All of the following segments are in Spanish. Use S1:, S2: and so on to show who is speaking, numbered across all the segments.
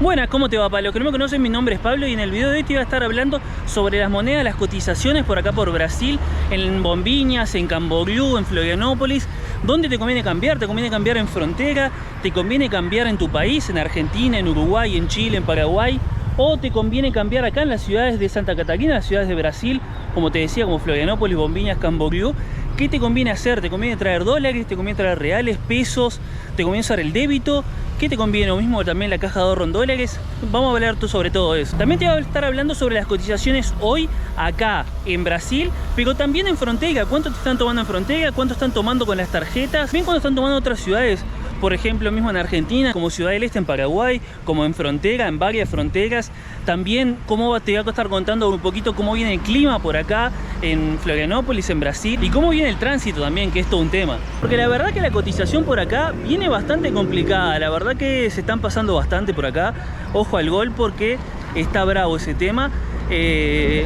S1: Buenas, ¿cómo te va, Pablo? Que no me conocen, mi nombre es Pablo y en el video de hoy te iba a estar hablando sobre las monedas, las cotizaciones por acá por Brasil, en Bombinhas, en Camboriú, en Florianópolis. ¿Dónde te conviene cambiar? ¿Te conviene cambiar en frontera? ¿Te conviene cambiar en tu país, en Argentina, en Uruguay, en Chile, en Paraguay? ¿O te conviene cambiar acá en las ciudades de Santa Catarina, las ciudades de Brasil, como te decía, como Florianópolis, Bombinhas, Camboriú? ¿Qué te conviene hacer? ¿Te conviene traer dólares? ¿Te conviene traer reales, pesos? ¿Te conviene usar el débito? ¿Qué te conviene? O mismo también la caja de ahorro en dólares. Vamos a hablar sobre todo eso. También te voy a estar hablando sobre las cotizaciones hoy acá en Brasil, pero también en frontera. ¿Cuánto te están tomando en frontera? ¿Cuánto están tomando con las tarjetas? Bien, cuánto están tomando otras ciudades. Por ejemplo, mismo en Argentina, como Ciudad del Este en Paraguay, como en frontera, en varias fronteras. También te voy a estar contando un poquito cómo viene el clima por acá en Florianópolis, en Brasil, y cómo viene el tránsito también, que es todo un tema. Porque la verdad que la cotización por acá viene bastante complicada. La verdad que se están pasando bastante por acá. Ojo al gol porque está bravo ese tema.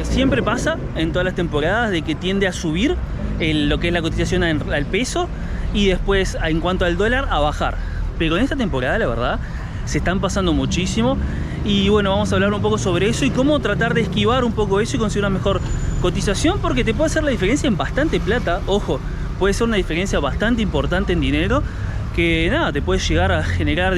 S1: Siempre pasa en todas las temporadas de que tiende a subir lo que es la cotización al peso, y después en cuanto al dólar a bajar. Pero en esta temporada la verdad se están pasando muchísimo, y bueno, vamos a hablar un poco sobre eso y cómo tratar de esquivar un poco eso y conseguir una mejor cotización, porque te puede hacer la diferencia en bastante plata. Ojo, puede ser una diferencia bastante importante en dinero, que nada, te puede llegar a generar,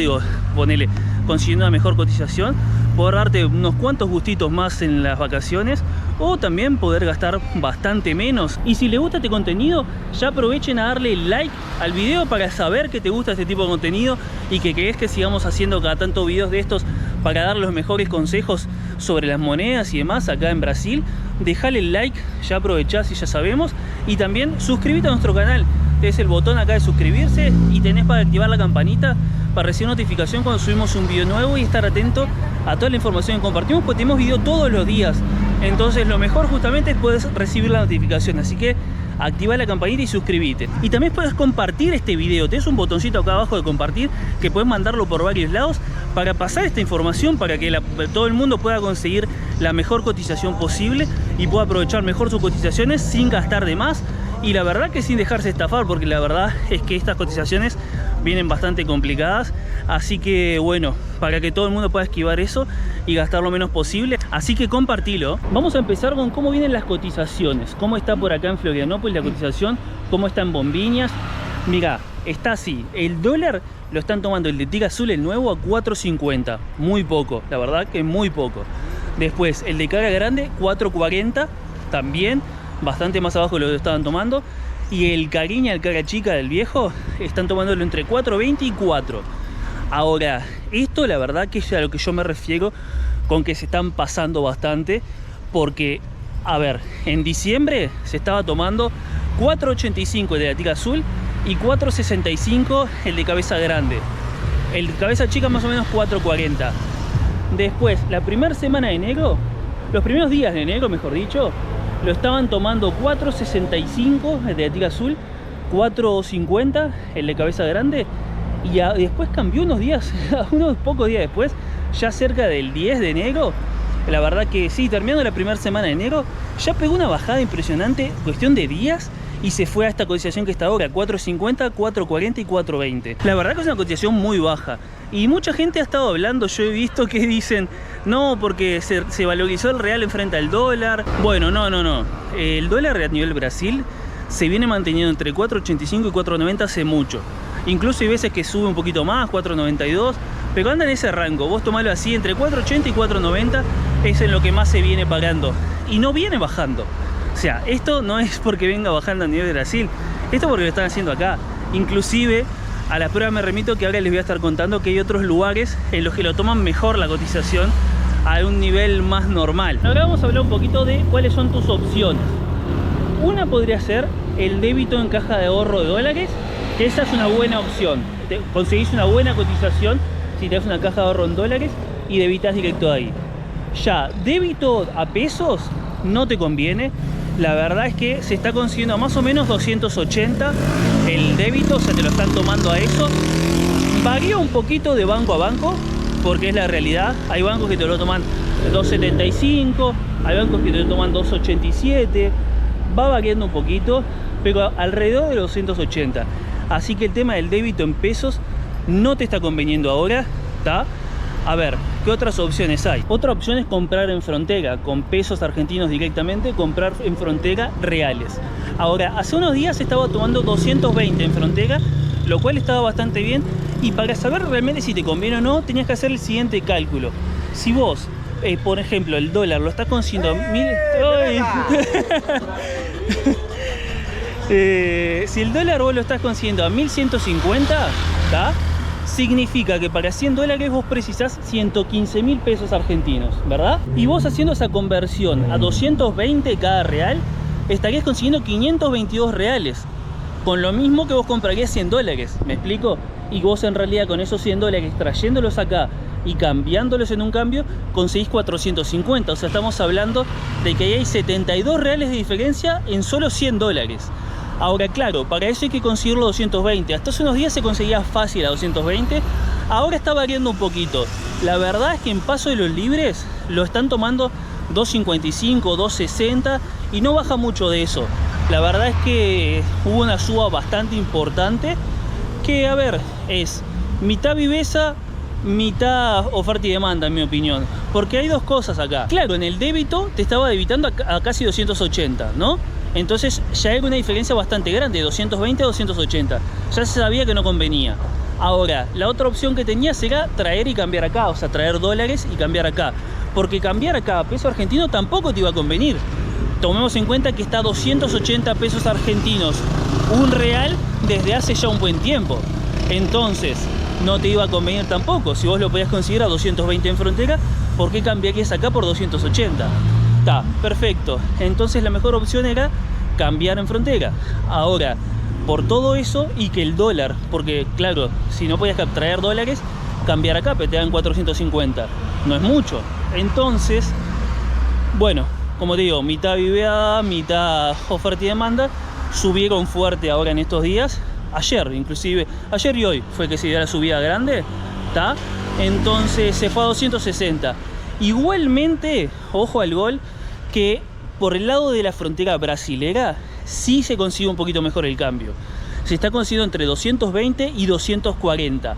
S1: ponele, consiguiendo una mejor cotización, poder darte unos cuantos gustitos más en las vacaciones, o también poder gastar bastante menos. Y si les gusta este contenido, ya aprovechen a darle like al video para saber que te gusta este tipo de contenido y que querés que sigamos haciendo cada tanto videos de estos para dar los mejores consejos sobre las monedas y demás acá en Brasil. Dejale el like, ya aprovechás y ya sabemos, y también suscríbete a nuestro canal. Tenés el botón acá de suscribirse y tenés para activar la campanita para recibir notificación cuando subimos un video nuevo y estar atento a toda la información que compartimos, porque tenemos video todos los días. Entonces lo mejor justamente es poder recibir la notificación, así que activa la campanita y suscríbete. Y también puedes compartir este video. Tienes un botoncito acá abajo de compartir que puedes mandarlo por varios lados para pasar esta información, para que todo el mundo pueda conseguir la mejor cotización posible y pueda aprovechar mejor sus cotizaciones sin gastar de más, y la verdad que sin dejarse estafar, porque la verdad es que estas cotizaciones vienen bastante complicadas. Así que bueno, para que todo el mundo pueda esquivar eso y gastar lo menos posible, así que compartilo. Vamos a empezar con cómo vienen las cotizaciones, cómo está por acá en Florianópolis la cotización, cómo está en Bombinhas. Mirá, está así, el dólar lo están tomando el de Tigre Azul, el nuevo, a 4.50, muy poco, la verdad que muy poco. Después el de Cara Grande, 4.40, también bastante más abajo de lo que estaban tomando. Y el Cariña, el Cara Chica del viejo, están tomándolo entre 4.20 y 4. Ahora, esto la verdad que es a lo que yo me refiero con que se están pasando bastante, porque, a ver, en diciembre se estaba tomando 4.85 el de la Tigre Azul y 4.65 el de Cabeza Grande. El de Cabeza Chica más o menos 4.40. Después, la primera semana de enero, los primeros días de enero, mejor dicho, lo estaban tomando 4.65 el de la Tigre Azul, 4.50 el de Cabeza Grande, y después cambió unos pocos días después, ya cerca del 10 de enero. La verdad que sí, terminando la primera semana de enero, ya pegó una bajada impresionante, cuestión de días, y se fue a esta cotización que está ahora, 4.50, 4.40 y 4.20. La verdad que es una cotización muy baja, y mucha gente ha estado hablando, yo he visto que dicen, no, porque se valorizó el real en frente al dólar. Bueno, no. El dólar a nivel Brasil se viene manteniendo entre 4.85 y 4.90 hace mucho. Incluso hay veces que sube un poquito más, 4.92, pero anda en ese rango. Vos tomalo así, entre 4.80 y 4.90 es en lo que más se viene pagando, y no viene bajando. O sea, esto no es porque venga bajando a nivel de Brasil, esto porque lo están haciendo acá. Inclusive, a la prueba me remito que ahora les voy a estar contando que hay otros lugares en los que lo toman mejor la cotización a un nivel más normal. Ahora vamos a hablar un poquito de cuáles son tus opciones. Una podría ser el débito en caja de ahorro de dólares, que esa es una buena opción. Conseguís una buena cotización si tenés una caja de ahorro en dólares y debitas directo de ahí. Ya, débito a pesos no te conviene. La verdad es que se está consiguiendo a más o menos 280 el débito, o sea, te lo están tomando a eso. Varía un poquito de banco a banco, porque es la realidad. Hay bancos que te lo toman 2.75, hay bancos que te lo toman 2.87, va variando un poquito, pero alrededor de los 280. Así que el tema del débito en pesos no te está conveniendo ahora, ¿está? A ver, ¿qué otras opciones hay? Otra opción es comprar en frontera, con pesos argentinos directamente, comprar en frontera reales. Ahora, hace unos días estaba tomando 220 en frontera, lo cual estaba bastante bien. Y para saber realmente si te conviene o no, tenías que hacer el siguiente cálculo. Si vos, por ejemplo, el dólar lo estás consiguiendo si el dólar vos lo estás consiguiendo a 1150, ¿tá? Significa que para 100 dólares vos precisás 115.000 pesos argentinos, ¿verdad? Y vos haciendo esa conversión a 220 cada real, estarías consiguiendo 522 reales. Con lo mismo que vos comprarías 100 dólares, ¿me explico? Y vos en realidad con esos 100 dólares trayéndolos acá y cambiándolos en un cambio, conseguís 450. O sea, estamos hablando de que ahí hay 72 reales de diferencia en solo 100 dólares. Ahora, claro, para eso hay que conseguirlo a 220. Hasta hace unos días se conseguía fácil a 220. Ahora está variando un poquito. La verdad es que en Paso de los Libres lo están tomando 2.55, 2.60 y no baja mucho de eso. La verdad es que hubo una suba bastante importante que, a ver, es mitad viveza, mitad oferta y demanda, en mi opinión. Porque hay dos cosas acá. Claro, en el débito te estaba debitando a casi 280, ¿no? Entonces ya hay una diferencia bastante grande, de 220 a 280. Ya se sabía que no convenía. Ahora, la otra opción que tenías era traer y cambiar acá, o sea, traer dólares y cambiar acá. Porque cambiar acá a peso argentino tampoco te iba a convenir. Tomemos en cuenta que está a 280 pesos argentinos un real desde hace ya un buen tiempo. Entonces, no te iba a convenir tampoco. Si vos lo podías conseguir a 220 en frontera, ¿por qué cambiarías acá por 280? Está, perfecto. Entonces la mejor opción era cambiar en frontera. Ahora, por todo eso y que el dólar, porque claro, si no podías traer dólares, cambiar acá, pero te dan 450. No es mucho. Entonces, bueno, como te digo, mitad viveada, mitad oferta y demanda. Subieron fuerte ahora en estos días. Ayer, inclusive, ayer y hoy fue que se dio la subida grande, ¿tá? Entonces se fue a 260. Igualmente, ojo al gol, que por el lado de la frontera brasilera sí se consigue un poquito mejor el cambio. Se está consiguiendo entre 220 y 240.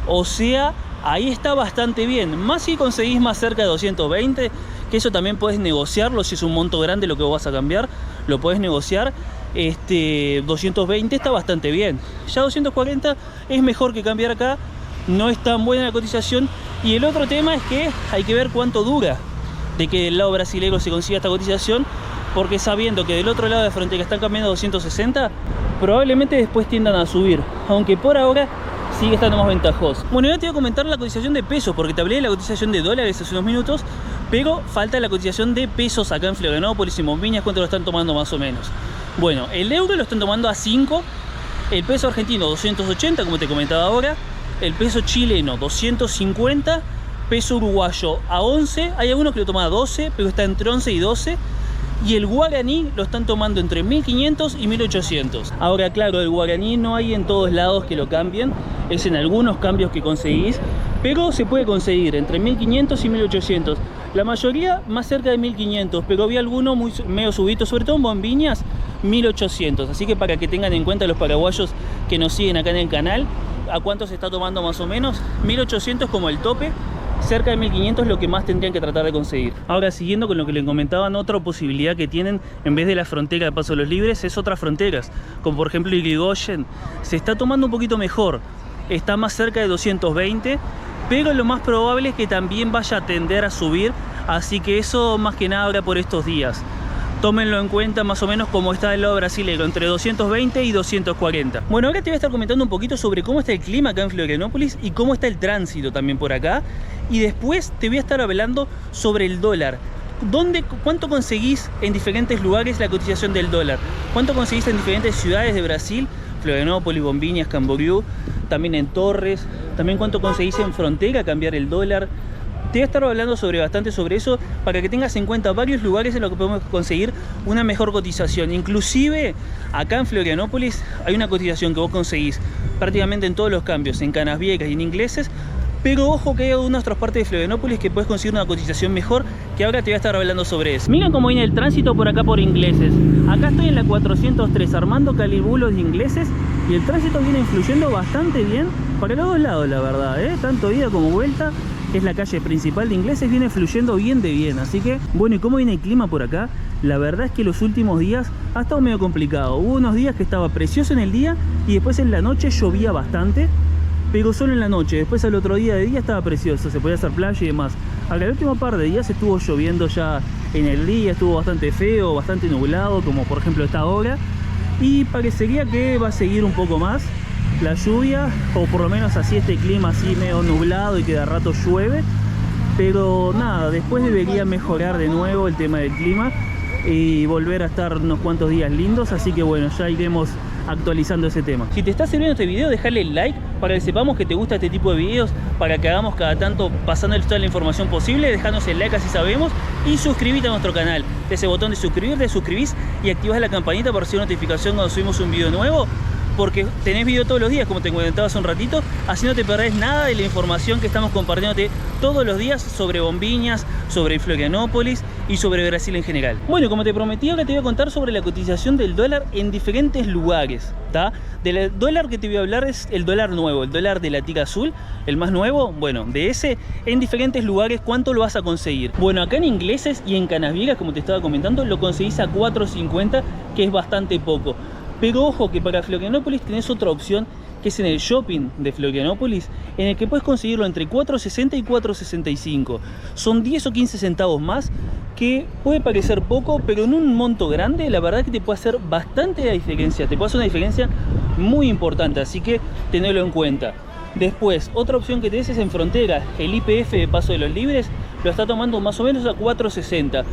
S1: O sea, ahí está bastante bien. Más si conseguís más cerca de 220, que eso también puedes negociarlo. Si es un monto grande lo que vos vas a cambiar, lo puedes negociar. 220 está bastante bien. Ya 240 es mejor que cambiar acá. No es tan buena la cotización. Y el otro tema es que hay que ver cuánto dura de que del lado brasileño se consiga esta cotización, porque sabiendo que del otro lado de la frontera están cambiando a 260, probablemente después tiendan a subir, aunque por ahora sigue estando más ventajoso. Bueno, yo te voy a comentar la cotización de pesos, porque te hablé de la cotización de dólares hace unos minutos, pero falta la cotización de pesos acá en Florianópolis y Bombiñas. ¿Cuánto lo están tomando más o menos? Bueno, el euro lo están tomando a 5, el peso argentino 280, como te comentaba ahora, el peso chileno 250, peso uruguayo a 11, hay algunos que lo toman a 12, pero está entre 11 y 12, y el guaraní lo están tomando entre 1500 y 1800. Ahora, claro, el guaraní no hay en todos lados que lo cambien, es en algunos cambios que conseguís, pero se puede conseguir entre 1500 y 1800. La mayoría más cerca de 1500, pero vi algunos medio subidos, sobre todo en Bombiñas, 1800. Así que para que tengan en cuenta los paraguayos que nos siguen acá en el canal, a cuánto se está tomando más o menos. 1800 como el tope, cerca de 1500 es lo que más tendrían que tratar de conseguir. Ahora, siguiendo con lo que les comentaban, otra posibilidad que tienen en vez de la frontera de Paso de los Libres es otras fronteras, como por ejemplo Irigoyen. Se está tomando un poquito mejor, está más cerca de 220, pero lo más probable es que también vaya a tender a subir, así que eso más que nada ahora por estos días. Tómenlo en cuenta más o menos como está el lado brasileño, entre 220 y 240. Bueno, ahora te voy a estar comentando un poquito sobre cómo está el clima acá en Florianópolis y cómo está el tránsito también por acá. Y después te voy a estar hablando sobre el dólar. ¿Cuánto conseguís en diferentes lugares la cotización del dólar? ¿Cuánto conseguís en diferentes ciudades de Brasil? Florianópolis, Bombiñas, Camboriú, también en Torres. También cuánto conseguís en frontera cambiar el dólar. Te voy a estar hablando bastante sobre eso, para que tengas en cuenta varios lugares en los que podemos conseguir una mejor cotización. Inclusive acá en Florianópolis hay una cotización que vos conseguís prácticamente en todos los cambios, en Canas Viejas y en Ingleses. Pero ojo que hay algunas otras partes de Florianópolis que puedes conseguir una cotización mejor, que ahora te voy a estar hablando sobre eso. Miren cómo viene el tránsito por acá por Ingleses. Acá estoy en la 403 Armando Calibulos de Ingleses, y el tránsito viene influyendo bastante bien para los dos lados, la verdad, tanto ida como vuelta. es la calle principal de Ingleses, viene fluyendo bien de bien. Así que, bueno, ¿y cómo viene el clima por acá? La verdad es que los últimos días ha estado medio complicado. Hubo unos días que estaba precioso en el día y después en la noche llovía bastante, pero solo en la noche. Después al otro día de día estaba precioso, se podía hacer playa y demás. Ahora el último par de días estuvo lloviendo ya en el día, estuvo bastante feo, bastante nublado, como por ejemplo esta hora. Y parecería que va a seguir un poco más la lluvia, o por lo menos así este clima así medio nublado y que de rato llueve. Pero nada, después debería mejorar de nuevo el tema del clima y volver a estar unos cuantos días lindos. Así que bueno, ya iremos actualizando ese tema. Si te está sirviendo este video, déjale like para que sepamos que te gusta este tipo de videos, para que hagamos cada tanto pasando toda la información posible. Dejanos el like así sabemos y suscríbete a nuestro canal. Ese botón de suscribirte, suscribís y activás la campanita para recibir notificación cuando subimos un video nuevo, porque tenés video todos los días, como te comentaba hace un ratito, así no te perdés nada de la información que estamos compartiéndote todos los días sobre Bombiñas, sobre Florianópolis y sobre Brasil en general. Bueno, como te prometí, ahora te voy a contar sobre la cotización del dólar en diferentes lugares, ¿tá? Del dólar que te voy a hablar es el dólar nuevo, el dólar de la tica azul, el más nuevo. Bueno, de ese en diferentes lugares, ¿cuánto lo vas a conseguir? Bueno, acá en Ingleses y en Canasviegas, como te estaba comentando, lo conseguís a 4.50, que es bastante poco. Pero ojo que para Florianópolis tenés otra opción, que es en el shopping de Florianópolis, en el que puedes conseguirlo entre 4.60 y 4.65. Son 10 o 15 centavos más, que puede parecer poco, pero en un monto grande la verdad que te puede hacer bastante la diferencia. Te puede hacer una diferencia muy importante, así que tenedlo en cuenta. Después, otra opción que tenés es en Frontera. El IPF de Paso de los Libres lo está tomando más o menos a 4.60.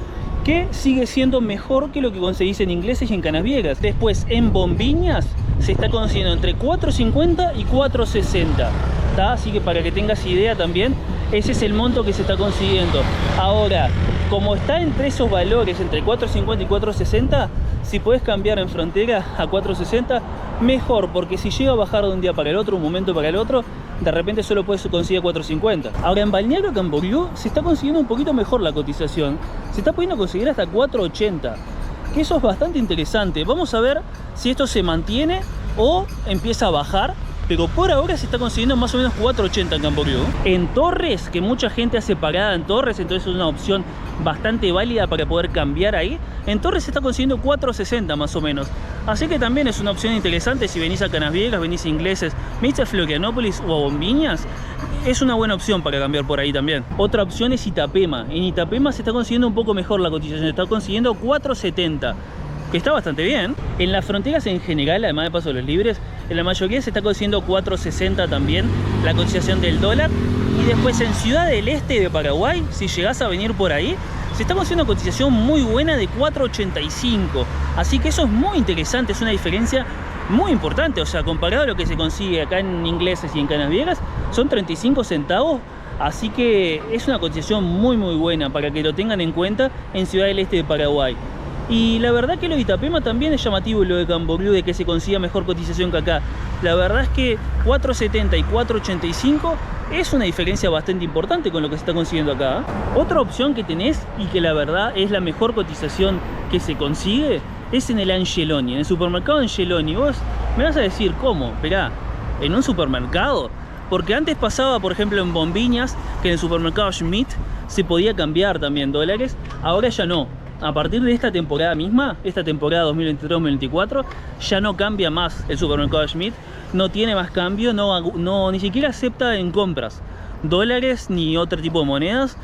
S1: que sigue siendo mejor que lo que conseguís en Ingleses y en Canasviegas. Después en Bombiñas se está consiguiendo entre 4.50 y 4.60, ¿tá? Así que para que tengas idea también, ese es el monto que se está consiguiendo. Ahora, como está entre esos valores, entre 4.50 y 4.60, si puedes cambiar en Frontera a 4.60, mejor, porque si llega a bajar de un día para el otro, un momento para el otro, de repente solo puedes conseguir 4.50. Ahora en Balneario Camboriú se está consiguiendo un poquito mejor la cotización. Se está pudiendo conseguir hasta 4.80, que eso es bastante interesante. Vamos a ver si esto se mantiene o empieza a bajar, pero por ahora se está consiguiendo más o menos 4.80 en Camboriú. En Torres, que mucha gente hace parada en Torres, entonces es una opción bastante válida para poder cambiar ahí. En Torres se está consiguiendo 4.60 más o menos. Así que también es una opción interesante si venís a Canasviegas, venís a Ingleses, venís a Florianópolis o a Bombiñas. Es una buena opción para cambiar por ahí también. Otra opción es Itapema. En Itapema se está consiguiendo un poco mejor la cotización. Se está consiguiendo 4.70, que está bastante bien. En las fronteras en general, además de Paso de los Libres, en la mayoría se está consiguiendo 4.60 también la cotización del dólar. Y después en Ciudad del Este de Paraguay, si llegás a venir por ahí, se está consiguiendo una cotización muy buena de 4.85. Así que eso es muy interesante, es una diferencia muy importante. O sea, comparado a lo que se consigue acá en Ingleses y en Canasviegas, son 35 centavos. Así que es una cotización muy buena para que lo tengan en cuenta en Ciudad del Este de Paraguay. Y la verdad que lo de Itapema también es llamativo, lo de Camboriú, de que se consiga mejor cotización que acá. La verdad es que 4.70 y 4.85 es una diferencia bastante importante con lo que se está consiguiendo acá. Otra opción que tenés, y que la verdad es la mejor cotización que se consigue, es en el Angeloni, en el supermercado Angeloni. Vos me vas a decir, ¿cómo? Esperá, ¿en un supermercado? Porque antes pasaba, por ejemplo, en Bombiñas, que en el supermercado Schmidt se podía cambiar también dólares. Ahora ya no. A partir de esta temporada misma, esta temporada 2023-2024, ya no cambia más el supermercado Schmidt. No tiene más cambio, ni siquiera acepta en compras dólares ni otro tipo de monedas.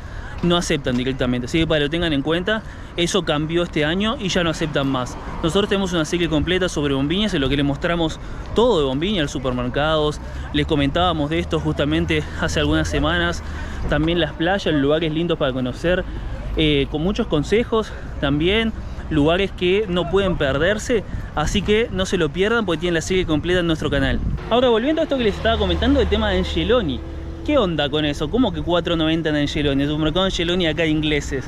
S1: No aceptan directamente, así que para que lo tengan en cuenta, eso cambió este año y ya no aceptan más. Nosotros tenemos una serie completa sobre Bombiñas, en lo que les mostramos todo de Bombiñas, los supermercados. Les comentábamos de esto justamente hace algunas semanas. También las playas, lugares lindos para conocer, con muchos consejos también, lugares que no pueden perderse, así que no se lo pierdan porque tienen la serie completa en nuestro canal. Ahora, volviendo a esto que les estaba comentando, el tema de Angeloni. ¿Qué onda con eso? ¿Cómo que 4.90 en Angeloni? El supermercado Angeloni acá Ingleses.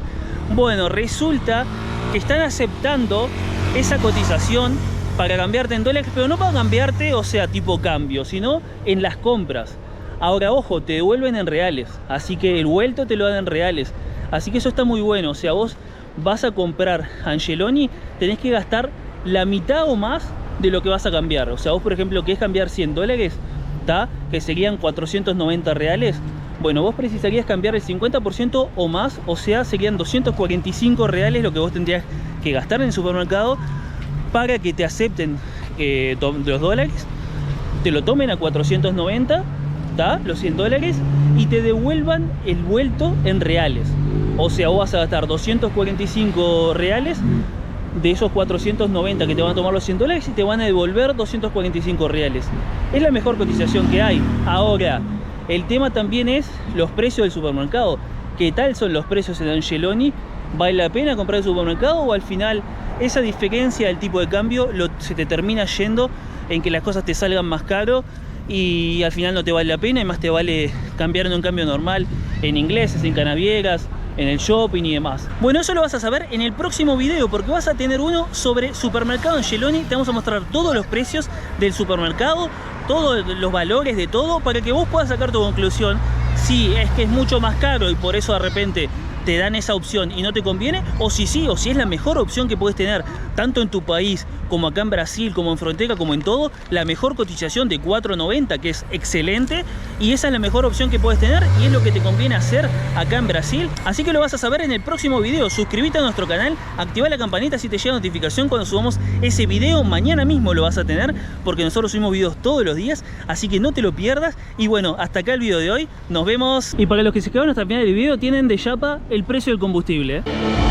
S1: Bueno, resulta que están aceptando esa cotización para cambiarte en dólares, pero no para cambiarte, o sea, tipo cambio, sino en las compras. Ahora, ojo, te devuelven en reales, así que el vuelto te lo dan en reales. Así que eso está muy bueno. O sea, vos vas a comprar Angeloni, tenés que gastar la mitad o más de lo que vas a cambiar. O sea, vos, por ejemplo, querés cambiar 100 dólares, ¿tá? Que serían 490 reales. Bueno, vos precisarías cambiar el 50% o más, o sea, serían 245 reales lo que vos tendrías que gastar en el supermercado para que te acepten los dólares, te lo tomen a 490, ¿tá? Los 100 dólares, y te devuelvan el vuelto en reales. O sea, vos vas a gastar 245 reales de esos 490 que te van a tomar los 100 dólares y te van a devolver 245 reales. Es la mejor cotización que hay. Ahora, el tema también es los precios del supermercado. ¿Qué tal son los precios en Angeloni? ¿Vale la pena comprar el supermercado o al final esa diferencia del tipo de cambio se te termina yendo en que las cosas te salgan más caro y al final no te vale la pena y más te vale cambiar en un cambio normal en ingleses, en canavieras, en el shopping y demás? Bueno, eso lo vas a saber en el próximo video porque vas a tener uno sobre supermercado Angeloni. Te vamos a mostrar todos los precios del supermercado, todos los valores de todo, para que vos puedas sacar tu conclusión si es que es mucho más caro y por eso de repente te dan esa opción y no te conviene, o si sí, o si es la mejor opción que puedes tener tanto en tu país como acá en Brasil, como en Frontera, como en todo, la mejor cotización de 4.90, que es excelente, y esa es la mejor opción que puedes tener y es lo que te conviene hacer acá en Brasil. Así que lo vas a saber en el próximo video. Suscríbete a nuestro canal, activa la campanita si te llega notificación cuando subamos ese video. Mañana mismo lo vas a tener porque nosotros subimos videos todos los días, así que no te lo pierdas. Y bueno, hasta acá el video de hoy, nos vemos. Y para los que se quedaron hasta el final del video, tienen de chapa el precio del combustible, ¿eh?